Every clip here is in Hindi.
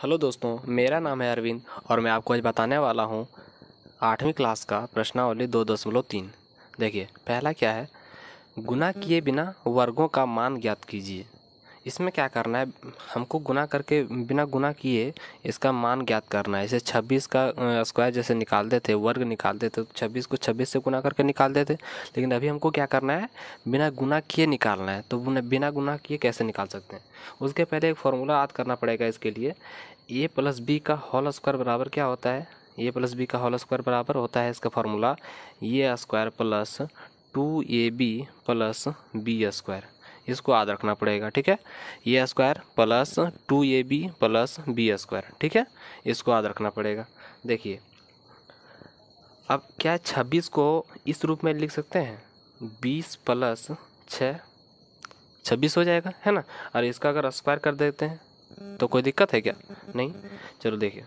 हेलो दोस्तों, मेरा नाम है अरविंद और मैं आपको आज बताने वाला हूँ 8वीं क्लास का प्रश्नावली 2.3। देखिए, पहला क्या है, गुणा किए बिना वर्गों का मान ज्ञात कीजिए। इसमें क्या करना है, हमको गुणा करके बिना गुणा किए इसका मान ज्ञात करना है। जैसे 26 का स्क्वायर जैसे निकालते थे, वर्ग निकालते थे, तो 26 को 26 से गुना करके निकालते थे। लेकिन अभी हमको क्या करना है, बिना गुणा किए निकालना है। तो बिना गुणा किए कैसे निकाल सकते हैं, उसके पहले एक फॉर्मूला याद करना पड़ेगा। इसके लिए ए प्लस बी का होल स्क्वायर बराबर क्या होता है, ए प्लस बी का होल स्क्वायर बराबर होता है इसका formula a square plus 2ab plus b square. इसको याद रखना पड़ेगा, ठीक है। A square plus 2ab plus b square, ठीक है, इसको याद रखना पड़ेगा। देखिए, अब क्या 26 को इस रूप में लिख सकते हैं, 20 प्लस 6 26 हो जाएगा, है ना। और इसका अगर स्क्वायर कर देते हैं तो कोई दिक्कत है क्या, नहीं। चलो देखिए,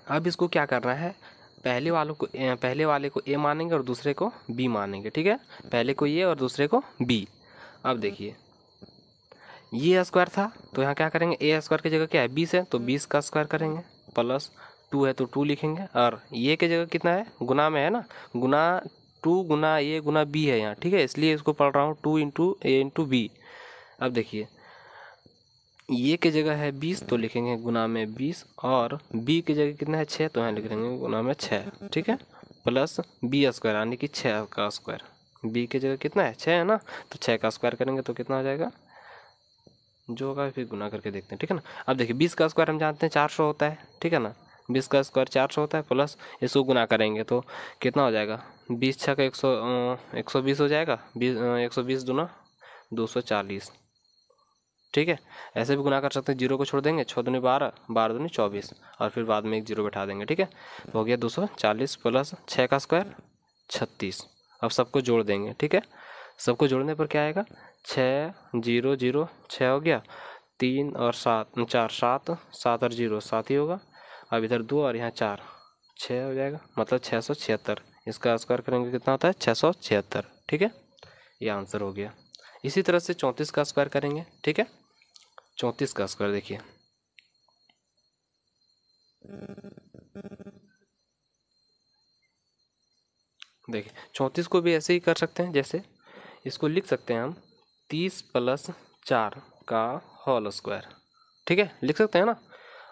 अब इसको क्या करना है, पहले वाले को ए मानेंगे और दूसरे को बी मानेंगे, ठीक है। पहले को ए और दूसरे को बी। अब देखिए, ये स्क्वायर था तो यहाँ क्या करेंगे, ए स्क्वायर की जगह क्या है 20 है, तो 20 का स्क्वायर करेंगे, प्लस 2 है तो 2 लिखेंगे। और ये की जगह कितना है, गुना में है ना, गुना 2 गुना ए गुना बी है यहाँ, ठीक है, इसलिए इसको पढ़ रहा हूँ 2 इंटू ए इंटू बी। अब देखिए, ये की जगह है 20 तो लिखेंगे गुना में 20, और बी की जगह कितना है 6 तो यहाँ लिख देंगे गुना में 6, ठीक है, प्लस बी स्क्वायर यानी कि 6 का स्क्वायर। बी की जगह कितना है 6 है ना, तो 6 का स्क्वायर करेंगे तो कितना हो जाएगा, जो होगा फिर गुना करके देखते हैं, ठीक है ना। अब देखिए, 20 का स्क्वायर हम जानते हैं 400 होता है, ठीक है ना। 20 का स्क्वायर 400 होता है, प्लस इसको गुना करेंगे तो कितना हो जाएगा, 20 छः का 120 हो जाएगा, 120 दूना 240, ठीक है। ऐसे भी गुना कर सकते हैं, जीरो को छोड़ देंगे, 6 दूनी 12, 12 दूनी 24, और फिर बाद में एक जीरो बैठा देंगे, ठीक है। तो हो गया 240 प्लस 6 का स्क्वायर 36। अब सबको जोड़ देंगे, ठीक है। सबको जोड़ने पर क्या आएगा, 6 0 0 6 हो गया, 3 और 7 4 7 7 और 0 7 ही होगा। अब इधर 2 और यहाँ 4 6 हो जाएगा, मतलब 676। इसका स्क्वायर करेंगे कितना होता है 676, ठीक है। ये आंसर हो गया। इसी तरह से 34 का स्क्वायर करेंगे, ठीक है। 34 का स्क्वायर देखिए, देखिए 34 को भी ऐसे ही कर सकते हैं, जैसे इसको लिख सकते हैं हम 30 प्लस 4 का होल स्क्वायर, ठीक है, लिख सकते हैं ना।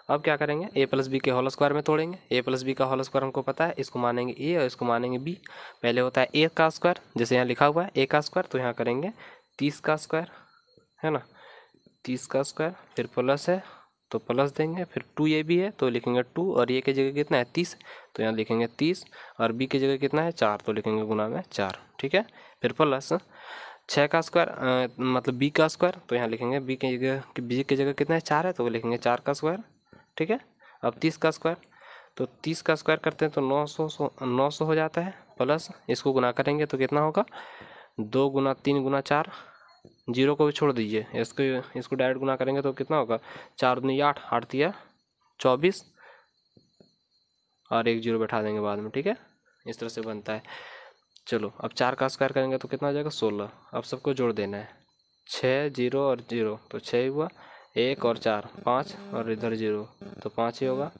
अब क्या करेंगे, ए प्लस बी के होल स्क्वायर में तोड़ेंगे। ए प्लस बी का होल स्क्वायर हमको पता है, इसको मानेंगे ए और इसको मानेंगे बी। पहले होता है ए का स्क्वायर, जैसे यहाँ लिखा हुआ है ए का स्क्वायर, तो यहाँ करेंगे 30 का स्क्वायर, है ना, 30 का स्क्वायर, फिर प्लस है तो प्लस देंगे, फिर 2ab है तो लिखेंगे 2, और ये की जगह कितना है 30, तो यहाँ लिखेंगे 30, और b की जगह कितना है 4 तो लिखेंगे गुना में 4, ठीक है। फिर प्लस 6 का स्क्वायर मतलब b का स्क्वायर, तो यहाँ लिखेंगे b की जगह कितना है 4 है तो लिखेंगे 4 का स्क्वायर, ठीक है। अब 30 का स्क्वायर, तो 30 का स्क्वायर करते हैं तो 900 हो जाता है, प्लस इसको गुना करेंगे तो कितना होगा, 2 गुना 3 गुना 4, जीरो को भी छोड़ दीजिए, इसको डायरेक्ट गुना करेंगे तो कितना होगा, 4 दूनी 8, 8 दिया 24, और एक जीरो बैठा देंगे बाद में, ठीक है। इस तरह से बनता है। चलो, अब 4 का स्क्वायर करेंगे तो कितना हो जाएगा 16। अब सबको जोड़ देना है, 6 0 और 0 तो 6 ही हुआ, 1 और 4 5, और इधर 0 तो 5 ही होगा।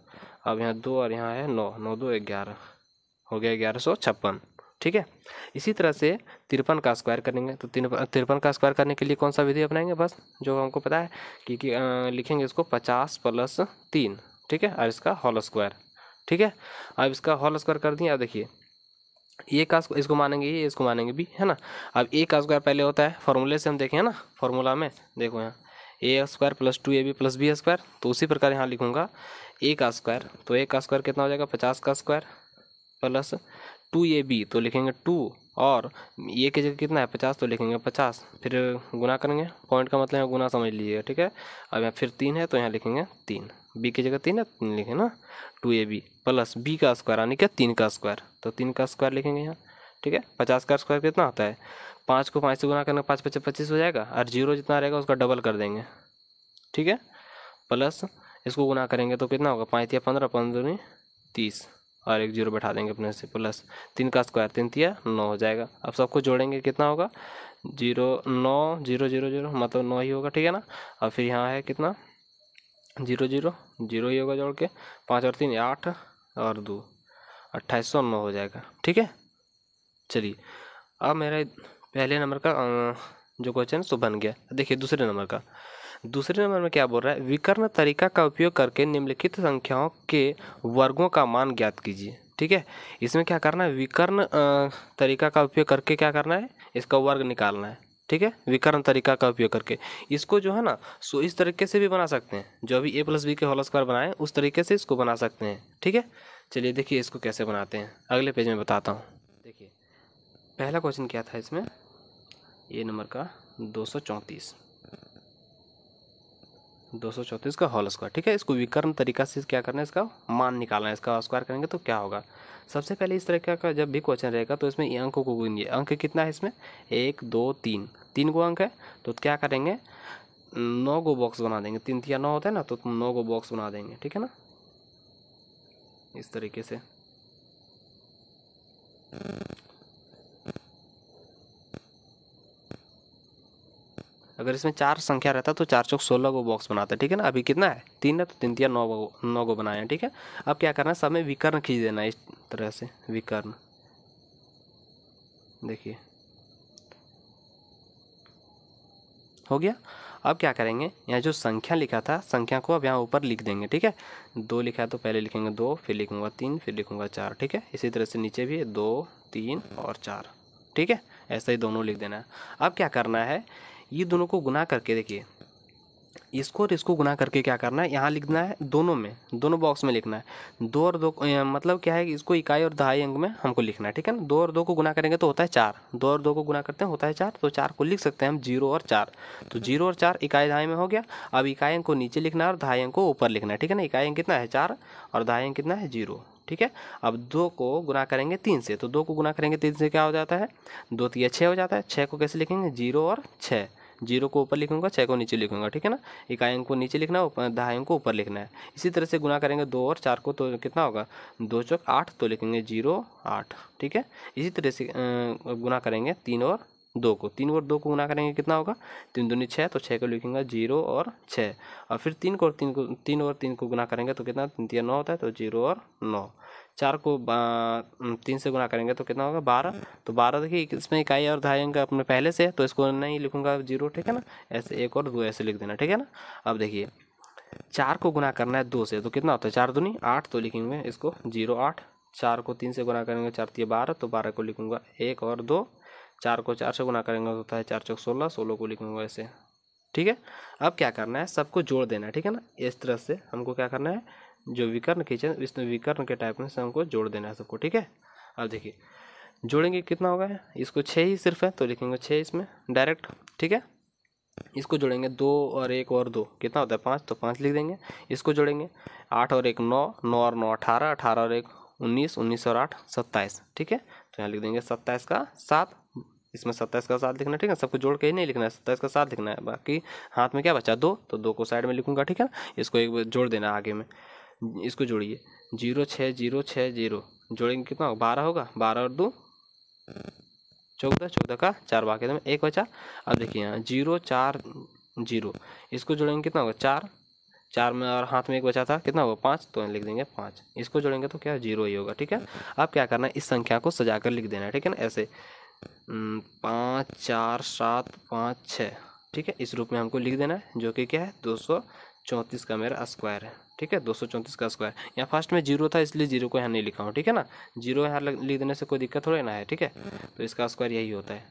अब यहाँ 2 और यहाँ है 9, 9 2 11 हो गया 1156, ठीक है। इसी तरह से 53 का स्क्वायर करेंगे, तो 53 का स्क्वायर करने के लिए कौन सा विधि अपनाएंगे, बस जो हमको पता है कि लिखेंगे इसको 50 प्लस 3, ठीक है, और इसका होल स्क्वायर, ठीक है। अब इसका होल स्क्वायर कर दिया। अब देखिए, ए का इसको मानेंगे ए, इसको मानेंगे बी, है ना। अब ए का स्क्वायर पहले होता है, फॉर्मूले से हम देखें ना, फॉर्मूला में देखो यहाँ a square plus 2ab plus b square, तो उसी प्रकार यहाँ लिखूंगा ए का स्क्वायर, तो ए का स्क्वायर कितना हो जाएगा 50 का स्क्वायर प्लस 2ab तो लिखेंगे 2, और ये की जगह कितना है 50 तो लिखेंगे 50, फिर गुना करेंगे, पॉइंट का मतलब है गुना समझ लीजिएगा, ठीक है। अब यहाँ फिर 3 है तो यहाँ लिखेंगे 3, बी की जगह 3 है 3 लिखें ना, 2ab प्लस बी का स्क्वायर यानी कि 3 का स्क्वायर, तो 3 का स्क्वायर लिखेंगे यहाँ, ठीक है। 50 का स्क्वायर कितना होता है, 5 को 5 से गुना करना 5 5 25 हो जाएगा, और जीरो जितना रहेगा उसका डबल कर देंगे, ठीक है, प्लस इसको गुना करेंगे तो कितना होगा 5 या 15, 15 30, और एक जीरो बैठा देंगे अपने से, प्लस 3 का स्क्वायर 3 तिया 9 हो जाएगा। अब सबको जोड़ेंगे कितना होगा, 0 9 0 0 0 मतलब 9 ही होगा, ठीक है ना। और फिर यहाँ है कितना जीरो जीरो जीरो ही होगा जोड़ के, 5 और 3 8 और 2 2809 हो जाएगा। ठीक है, चलिए अब मेरा पहले नंबर का जो क्वेश्चन सो बन गया। देखिए दूसरे नंबर का, दूसरे नंबर में क्या बोल रहा है, विकर्ण तरीका का उपयोग करके निम्नलिखित संख्याओं के वर्गों का मान ज्ञात कीजिए। ठीक है, इसमें क्या करना है, विकर्ण तरीका का उपयोग करके क्या करना है, इसका वर्ग निकालना है। ठीक है, विकर्ण तरीका का उपयोग करके इसको जो है ना सो इस तरीके से भी बना सकते हैं, जो अभी a प्लस बी के होल स्क्वायर बनाए उस तरीके से इसको बना सकते हैं। ठीक है, चलिए देखिए इसको कैसे बनाते हैं, अगले पेज में बताता हूँ। देखिए पहला क्वेश्चन क्या था इसमें, ये नंबर का 234 234 का होल स्क्वायर। ठीक है, इसको विकर्ण तरीका से क्या करना है, इसका मान निकालना है, इसका स्क्वायर करेंगे तो क्या होगा। सबसे पहले इस तरह का जब भी क्वेश्चन रहेगा तो इसमें ये अंकों को गिनिए। अंक कितना है इसमें, 1 2 3, 3 गो अंक है तो क्या करेंगे, 9 गो बॉक्स बना देंगे। 3 या 9 होता है ना, तो 9 गो बॉक्स बना देंगे। ठीक है ना, इस तरीके से। अगर इसमें 4 संख्या रहता तो 4 चौक 16 गो बॉक्स बनाते। ठीक है ना, अभी कितना है 3 है तो 3 या 9 गो बनाए हैं। ठीक है, अब क्या करना है, सब में विकर्ण खींच देना है इस तरह से, विकर्ण। देखिए हो गया। अब क्या करेंगे, यहाँ जो संख्या लिखा था संख्या को अब यहाँ ऊपर लिख देंगे। ठीक है, 2 लिखा है तो पहले लिखेंगे 2, फिर लिखूंगा 3, फिर लिखूंगा 4। ठीक है, इसी तरह से नीचे भी 2 3 और 4। ठीक है, ऐसा ही दोनों लिख देना है। अब क्या करना है, ये दोनों को गुना करके देखिए, इसको और इसको गुना करके क्या करना है, यहाँ लिखना है दोनों में, दोनों बॉक्स में लिखना है। 2 और 2 मतलब क्या है कि इसको इकाई और दहाई अंक में हमको लिखना है। ठीक है ना, 2 और 2 को गुना करेंगे तो होता है 4, 2 और 2 को गुना करते हैं होता है 4, तो 4 को लिख सकते हैं हम 0 और 4। तो 0 और 4 इकाई दहाई में हो गया। अब इकाई अंक को नीचे लिखना है और दहाई अंक को ऊपर लिखना है। ठीक है ना, इकाई अंक कितना है 4 और दहाई अंक कितना है 0। ठीक है, अब 2 को गुना करेंगे 3 से, तो 2 को गुना करेंगे 3 से क्या हो जाता है, 2 3 6 हो जाता है। 6 को कैसे लिखेंगे, 0 और 6, 0 को ऊपर लिखूंगा 6 को नीचे लिखूंगा। ठीक है ना, इकाई अंक को नीचे लिखना है, दहाई अंक को ऊपर लिखना है। इसी तरह से गुना करेंगे 2 और 4 को तो कितना होगा, 2 चौक 8, तो लिखेंगे 0 8। ठीक है, इसी तरह से गुना करेंगे 3 और 2 को, 3 और 2 को गुना करेंगे कितना होगा, 3 दूनी 6, तो 6 को लिखेंगे 0 और 6। और फिर 3 और 3 को गुना करेंगे तो कितना, 3 3 9 होता है, तो 0 और 9। 4 को 3 से गुना करेंगे तो कितना होगा 12, तो 12 देखिए इसमें इकाई और दहाई अंक अपने पहले से है तो इसको नहीं लिखूंगा 0। ठीक है ना, ऐसे 1 और 2 ऐसे लिख देना। ठीक है ना, अब देखिए 4 को गुना करना है 2 से तो कितना होता है, 4 दूनी 8, तो लिखेंगे इसको 0 8। 4 को 3 से गुना करेंगे 4 3 12, तो 12 को लिखूंगा 1 और 2। 4 को 4 से गुना करेंगे तो होता है 4 चौक 16, 16 को लिखूंगा ऐसे। ठीक है, अब क्या करना है, सबको जोड़ देना है। ठीक है ना, इस तरह से हमको क्या करना है, जो विकर्ण खींचे इसमें विकर्ण के टाइप में से हमको जोड़ देना है सबको। ठीक है, अब देखिए जोड़ेंगे कितना होगा, इसको 6 ही सिर्फ है तो लिखेंगे 6 इसमें डायरेक्ट। ठीक है, इसको जोड़ेंगे 2 और 1 और 2 कितना होता है 5, तो 5 लिख देंगे। इसको जोड़ेंगे 8 और 1 9, 9 और 9 18, 18 और 1 19, 19 और 8 27। ठीक है, तो यहाँ लिख देंगे 27 का 7, इसमें 27 का 7 लिखना है। ठीक है, सबको जोड़ के ही नहीं लिखना है, 27 का 7 लिखना है। बाकी हाथ में क्या बचा 2, तो 2 को साइड में लिखूंगा। ठीक है ना, इसको एक बार जोड़ देना आगे में, इसको जोड़िए 0 6 0 6 0, जोड़ेंगे कितना होगा 12 होगा, 12 और 2 14, 14 का 4 बाकी में 1 बचा। अब देखिए यहाँ 0 4 0, इसको जोड़ेंगे कितना होगा 4, 4 में और हाथ में 1 बचा था कितना होगा 5, तो लिख देंगे 5। इसको जोड़ेंगे तो क्या 0 ही होगा। ठीक है, अब क्या करना है, इस संख्या को सजाकर लिख देना है। ठीक है ना, ऐसे 5 4 7 5 6। ठीक है, इस रूप में हमको लिख देना है, जो कि क्या है 234 का मेरा स्क्वायर है। ठीक है, 234 का स्क्वायर। यहाँ फर्स्ट में 0 था इसलिए 0 को यहाँ नहीं लिखा हूँ। ठीक है ना, 0 यहाँ लिख देने से कोई दिक्कत थोड़ी ना है। ठीक है, तो इसका स्क्वायर यही होता है।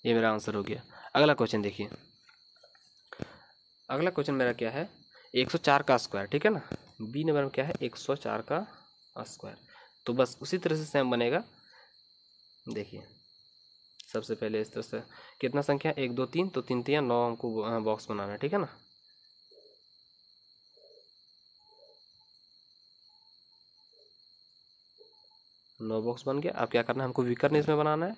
ये मेरा आंसर हो गया। अगला क्वेश्चन देखिए, अगला क्वेश्चन मेरा क्या है, 104 का स्क्वायर। ठीक है ना, बी नंबर में क्या है 104 का स्क्वायर, तो बस उसी तरह से सेम बनेगा। देखिए सबसे पहले इस तरह से कितना संख्या 1 2 3, तो 3 3 9 हमको बॉक्स बनाना है। ठीक है ना, नो बॉक्स बन गया। अब क्या करना है, हमको विकर्ण इसमें बनाना है,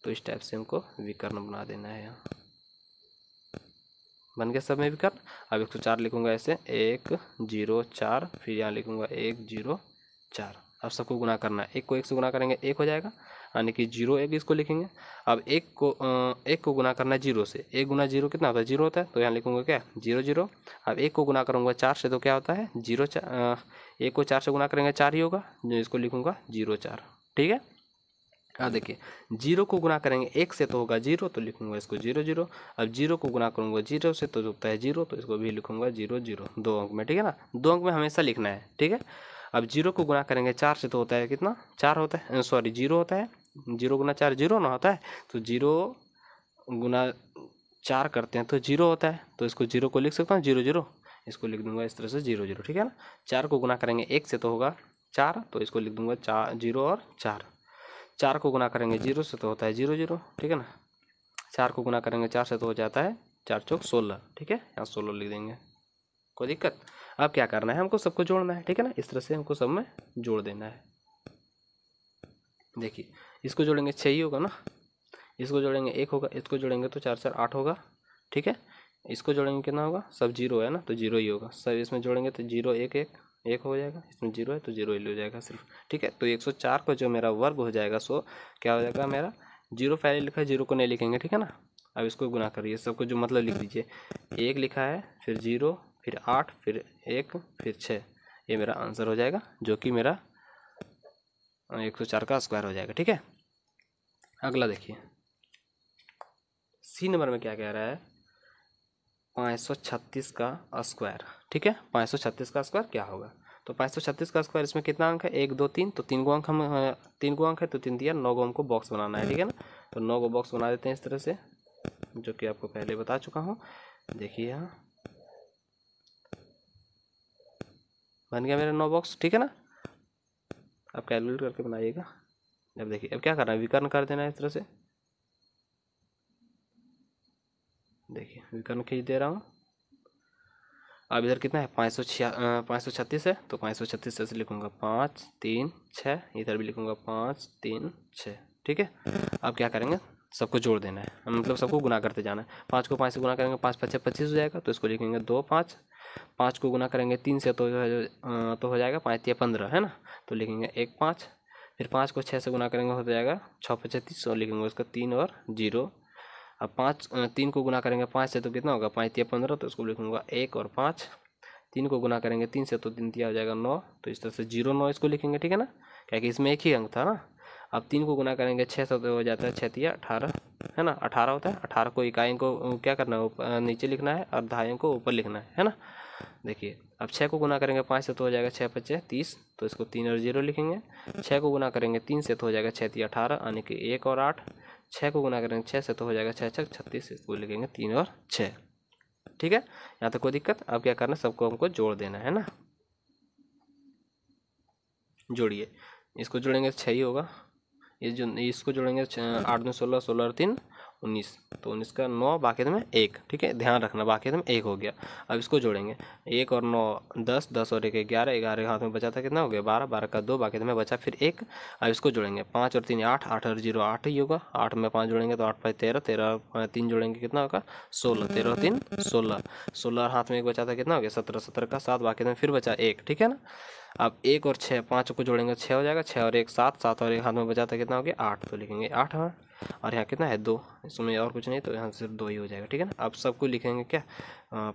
तो इस टाइप से हमको विकर्ण बना देना है। यहाँ बन गया सब में विकर्ण। अब 104 लिखूंगा ऐसे 1 0 4, फिर यहाँ लिखूंगा 1 0 4। अब सबको गुना करना है, 1 को 1 से गुना करेंगे 1 हो जाएगा, यानी कि 0 1 इसको लिखेंगे। अब एक को गुना करना है 0 से, 1 गुना 0 कितना होता है 0 होता है, तो यहाँ लिखूंगा क्या 0 0। अब 1 को गुना करूँगा 4 से तो क्या होता है 0 1 को 4 से गुना करेंगे 4 ही होगा, जो इसको लिखूंगा 0 4। ठीक है। अब देखिए 0 को गुना करेंगे 1 से तो होगा 0, तो लिखूंगा इसको 0 0। अब 0 को गुना करूंगा 0 से तो होता है 0, तो इसको भी लिखूंगा 0 0, 2 अंक में। ठीक है ना, 2 अंक में हमेशा लिखना है। ठीक है। अब 0 को गुना करेंगे 4 से तो होता है कितना 4 होता है, सॉरी 0 होता है, 0 गुना 4 0 ना होता है, तो 0 गुना 4 करते हैं तो 0 होता है, तो इसको 0 को लिख सकता हूँ 0 0, इसको लिख दूंगा इस तरह से 0 0। ठीक है ना। 4 को गुना करेंगे 1 से तो होगा 4, तो इसको लिख दूंगा 4 0 और 4। 4 को गुना करेंगे 0 से तो होता है 0 0। ठीक है ना। 4 को गुना करेंगे 4 से तो हो जाता है 4 चौक 16। ठीक है, यहाँ 16 लिख देंगे, कोई दिक्कत। अब क्या करना है, हमको सबको जोड़ना है। ठीक है ना, इस तरह से हमको सब में जोड़ देना है। देखिए इसको जोड़ेंगे 6 ही होगा ना, इसको जोड़ेंगे 1 होगा, इसको जोड़ेंगे तो 4 4 8 होगा। ठीक है। इसको जोड़ेंगे कितना होगा, सब 0 है ना, तो 0 ही होगा। सब इसमें जोड़ेंगे तो 0 1 1 1 हो जाएगा, इसमें 0 है तो 0 ही हो जाएगा सिर्फ। ठीक है। तो 104 का जो मेरा वर्ग हो जाएगा सो क्या हो जाएगा मेरा, 0 पहले लिखा है 0 को नहीं लिखेंगे। ठीक है ना। अब इसको गुना करिए, सबको जो मतलब लिख दीजिए। 1 लिखा है, फिर 0, फिर 8, फिर 1, फिर 6, ये मेरा आंसर हो जाएगा, जो कि मेरा 104 का स्क्वायर हो जाएगा। ठीक है। अगला देखिए सी नंबर में क्या कह रहा है, 536 का स्क्वायर। ठीक है। 536 का स्क्वायर क्या होगा, तो 536 का स्क्वायर, इसमें कितना अंक है 1 2 3, तो 3 गो अंक हम 3 गो अंक है तो 3 दिया, 9 गो हमको बॉक्स बनाना है। ठीक है ना, तो 9 गो बॉक्स बना देते हैं इस तरह से, जो कि आपको पहले बता चुका हूँ। देखिए यहाँ बन गया मेरा 9 बॉक्स। ठीक है ना। आप कैलकुलेट करके बनाइएगा। अब देखिए अब क्या करना है, विकर्ण कर देना है इस तरह से। देखिए विकर्ण खींच दे रहा हूँ। अब इधर कितना है 536 है, तो 536 से लिखूंगा 5 3 6, इधर भी लिखूंगा 5 3 6। ठीक है। अब क्या करेंगे, सबको जोड़ देना है, मतलब सबको गुना करते जाना है। 5 को 5 से गुना करेंगे 5 5 25 हो जाएगा, तो इसको लिखेंगे 2 5। 5 को गुना करेंगे 3 से तो हो जाएगा 5 15 है ना, तो लिखेंगे 1 5। फिर 5 को 6 से गुना करेंगे हो जाएगा 6 35, और लिखेंगे उसका 3 और 0। अब 3 को गुना करेंगे 5 से तो कितना होगा 5 15, तो इसको लिखूंगा 1 और 5। 3 को गुना करेंगे 3 से तो 3 तिया हो जाएगा 9, तो इस तरह से 0 9 इसको लिखेंगे। ठीक है ना, क्या कि इसमें एक ही अंक था ना। अब 3 को गुना करेंगे 6 से तो हो जाता है 6 तिया 18 है ना, 18 होता है। 18 को इकाई को क्या करना है, नीचे लिखना है, और दहाई को ऊपर लिखना है ना। देखिए अब 6 को गुना करेंगे 5 से तो हो जाएगा 6 5 30, तो इसको 3 और 0 लिखेंगे। 6 को गुना करेंगे 3 से तो हो जाएगा 6 तिया 18, यानी कि 1 और 8। 6 को गुना करेंगे 6 से तो हो जाएगा 6 6 36, इसको लिखेंगे 3 और 6। ठीक है, यहाँ तक कोई दिक्कत। अब क्या करना है, सबको हमको जोड़ देना है ना। जोड़िए, इसको जोड़ेंगे 6 ही होगा, ये जो इसको जोड़ेंगे 8 2 16, 16 और 3 19, तो 19 का 9, बाकी में 1। ठीक है, ध्यान रखना बाकी में 1 हो गया। अब इसको जोड़ेंगे 1 और 9 10, 10 और 1 11, 11 हाथ में बचा था कितना हो गया 12, 12 का 2, बाकी में बचा फिर 1। अब इसको जोड़ेंगे 5 और 3 8, 8 और 0 8 ही होगा। 8 में 5 जोड़ेंगे तो 8 5 13, 13 और 3 जोड़ेंगे कितना होगा 16, 13 और 3 16, 16 हाथ में 1 बचा था कितना हो गया 17, 17 का 7, बाकी में फिर बचा 1। ठीक है ना। अब 1 और 6, 5 को जोड़ेंगे 6 हो जाएगा, 6 और 1 7, 7 और 1 हाथ में बचा था कितना हो गया 8, तो लिखेंगे 8 हाँ। और यहाँ कितना है 2, इसमें और कुछ नहीं, तो यहाँ सिर्फ 2 ही हो जाएगा। ठीक है ना। अब सबको लिखेंगे क्या,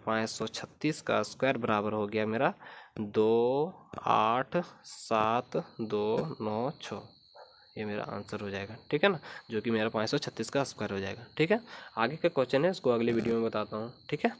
536 का स्क्वायर बराबर हो गया मेरा 2 8 7 2 9 6, ये मेरा आंसर हो जाएगा। ठीक है ना, जो कि मेरा 536 का स्क्वायर हो जाएगा। ठीक है, आगे का क्वेश्चन है उसको अगली वीडियो में बताता हूँ। ठीक है।